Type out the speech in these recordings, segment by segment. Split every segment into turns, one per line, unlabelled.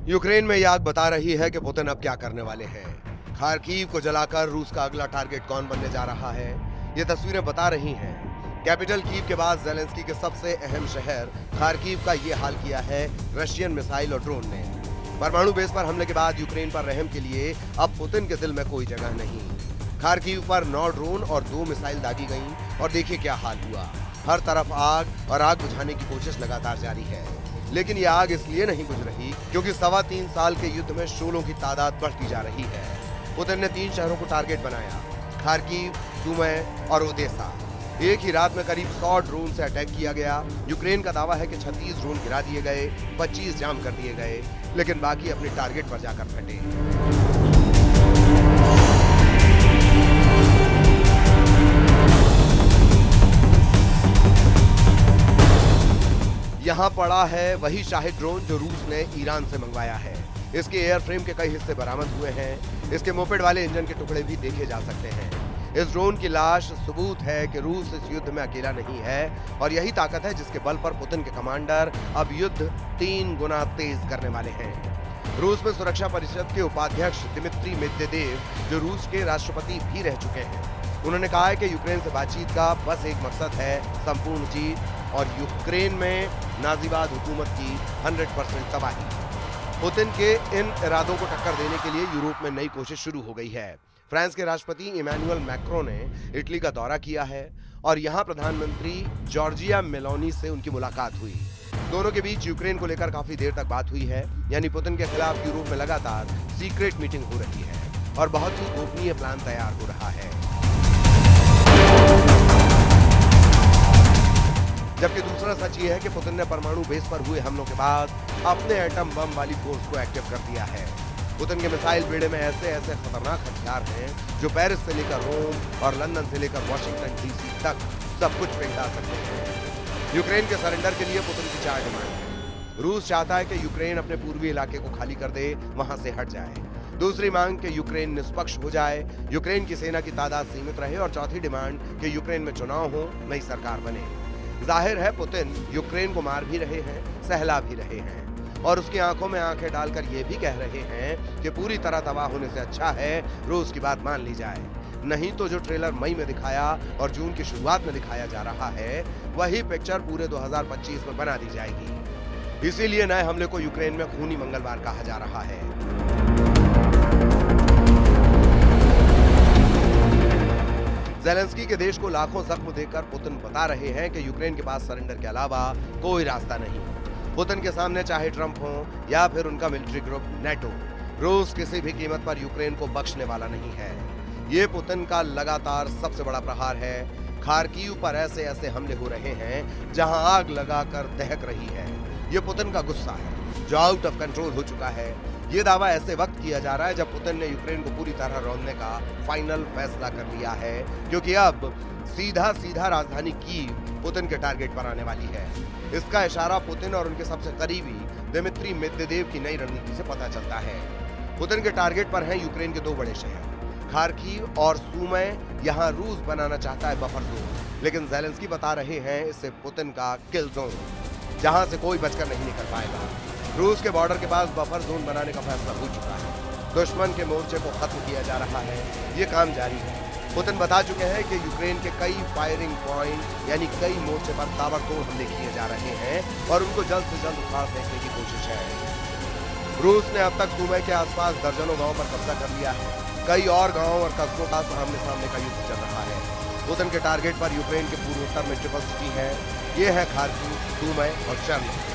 Ukraine में ये आग बता रही है कि पुतिन अब क्या करने वाले हैं। खार्कीव को जलाकर रूस का अगला टारगेट कौन बनने जा रहा है, ये तस्वीरें बता रही हैं। कैपिटल कीव के बाद ज़ेलेंस्की के सबसे अहम शहर खार्कीव का ये हाल किया है रशियन मिसाइल और ड्रोन ने। परमाणु बेस पर हमले के बाद यूक्रेन पर रहम के लिए अब पुतिन के दिल में कोई जगह नहीं। खार्कीव पर 9 ड्रोन और 2 मिसाइल दागी गईं और देखिए क्या हाल हुआ। हर तरफ आग और आग बुझाने की कोशिश लगातार जारी है, लेकिन ये आग इसलिए नहीं बुझ रही क्योंकि 3.25 साल के युद्ध में शोलों की तादाद बढ़ती जा रही है। पुतिन ने 3 शहरों को टारगेट बनाया, खार्कीव, सुमी और ओदेसा। एक ही रात में करीब 100 ड्रोन से अटैक किया गया। यूक्रेन का दावा है कि 36 ड्रोन गिरा दिए गए, 25 जाम कर दिए गए, लेकिन बाकी अपने टारगेट पर जाकर फटे। यहाँ पड़ा है वही शाहिद ड्रोन जो रूस ने ईरान से मंगवाया है। इसके एयरफ्रेम के कई हिस्से बरामद हुए हैं। इसके मोपेड वाले इंजन के टुकड़े भी देखे जा सकते हैं। इस ड्रोन की लाश सबूत है कि रूस इस युद्ध में अकेला नहीं है और यही ताकत है जिसके बल पर पुतिन के कमांडर अब युद्ध 3 गुना तेज करने वाले हैं। रूस में सुरक्षा परिषद के उपाध्यक्ष दिमित्री मेदवेदेव, जो रूस के राष्ट्रपति भी रह चुके हैं, उन्होंने कहा है कि यूक्रेन से बातचीत का बस एक मकसद है, संपूर्ण जीत और यूक्रेन में नाजीवाद हुकूमत की 100% तबाही। पुतिन के इन इरादों को टक्कर देने के लिए यूरोप में नई कोशिश शुरू हो गई है। फ्रांस के राष्ट्रपति इमैनुअल मैक्रों ने इटली का दौरा किया है और यहाँ प्रधानमंत्री जॉर्जिया मेलोनी से उनकी मुलाकात हुई। दोनों के बीच यूक्रेन को लेकर काफी देर तक बात हुई है, यानी पुतिन के खिलाफ यूरोप में लगातार सीक्रेट मीटिंग हो रही है और बहुत ही गोपनीय प्लान तैयार हो रहा है। जबकि दूसरा सच ये है कि पुतिन ने परमाणु बेस पर हुए हमलों के बाद अपने एटम बम वाली फोर्स को एक्टिव कर दिया है। पुतिन के मिसाइल बेड़े में ऐसे खतरनाक हथियार हैं जो पेरिस से लेकर रोम और लंदन से लेकर वॉशिंगटन डीसी तक सब कुछ पिघला सकते हैं। यूक्रेन के सरेंडर के लिए पुतिन की 4 डिमांड है। रूस चाहता है कि यूक्रेन अपने पूर्वी इलाके को खाली कर दे, वहां से हट जाए। दूसरी मांग कि यूक्रेन निष्पक्ष हो जाए, यूक्रेन की सेना की तादाद सीमित रहे और चौथी डिमांड कि यूक्रेन में चुनाव हो, नई सरकार बने। जाहिर है पुतिन यूक्रेन को मार भी रहे हैं, सहला भी रहे हैं और उसकी आंखों में आंखें डालकर ये भी कह रहे हैं कि पूरी तरह तबाह होने से अच्छा है रूस की बात मान ली जाए। नहीं तो जो ट्रेलर मई में दिखाया और जून की शुरुआत में दिखाया जा रहा है, वही पिक्चर पूरे 2025 में बना दी जाएगी। इसीलिए नए हमले को यूक्रेन में खूनी मंगलवार कहा जा रहा है। ज़ेलेंस्की के देश को लाखों जख्म देकर पुतिन बता रहे हैं कि यूक्रेन के पास सरेंडर के अलावा कोई रास्ता नहीं। पुतिन के सामने चाहे ट्रंप हो या फिर उनका मिलिट्री ग्रुप नेटो, रूस किसी भी कीमत पर यूक्रेन को बख्शने वाला नहीं है। ये पुतिन का लगातार सबसे बड़ा प्रहार है। खार्कीव पर ऐसे हमले हो रहे हैं जहां आग लगाकर दहक रही है। ये पुतिन का गुस्सा है जो आउट ऑफ कंट्रोल हो चुका है। ये दावा ऐसे वक्त किया जा रहा है जब पुतिन ने यूक्रेन को पूरी तरह रौंदने का फाइनल फैसला कर लिया है, क्योंकि अब सीधा राजधानी कीव पुतिन के टारगेट पर आने वाली है। इसका इशारा पुतिन और उनके सबसे करीबी दिमित्री मेदवेदेव की नई रणनीति से पता चलता है। पुतिन के टारगेट पर हैं यूक्रेन के 2 बड़े शहर खार्कीव और सुमी। यहाँ रूस बनाना चाहता है बफर जोन, लेकिन ज़ेलेंस्की बता रहे हैं इसे पुतिन का किल जोन, जहां से कोई बचकर नहीं निकल पाएगा। रूस के बॉर्डर के पास बफर जोन बनाने का फैसला हो चुका है। दुश्मन के मोर्चे को खत्म किया जा रहा है, ये काम जारी है। पुतिन बता चुके हैं कि यूक्रेन के कई फायरिंग पॉइंट यानी कई मोर्चे पर ताबड़तोड़ हमले किए जा रहे हैं और उनको जल्द से जल्द उखाड़ फेंकने की कोशिश है। रूस ने अब तक सुमी के आसपास दर्जनों गांवों पर कब्जा कर लिया है। कई और गांवों और कस्बों का सामने का युद्ध चल रहा है। पुतिन के टारगेट पर यूक्रेन के पूर्वोत्तर में ट्रिपल सिटी है। ये है खार्कीव, सुमी और चर्न।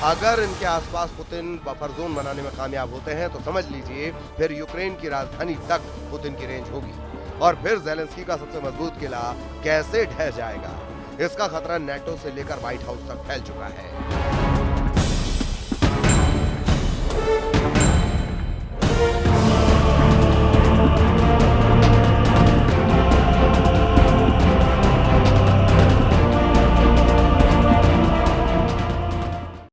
अगर इनके आसपास पुतिन बफर जोन बनाने में कामयाब होते हैं तो समझ लीजिए फिर यूक्रेन की राजधानी तक पुतिन की रेंज होगी और फिर ज़ेलेंस्की का सबसे मजबूत किला कैसे ढह जाएगा, इसका खतरा नेटो से लेकर व्हाइट हाउस तक फैल चुका है।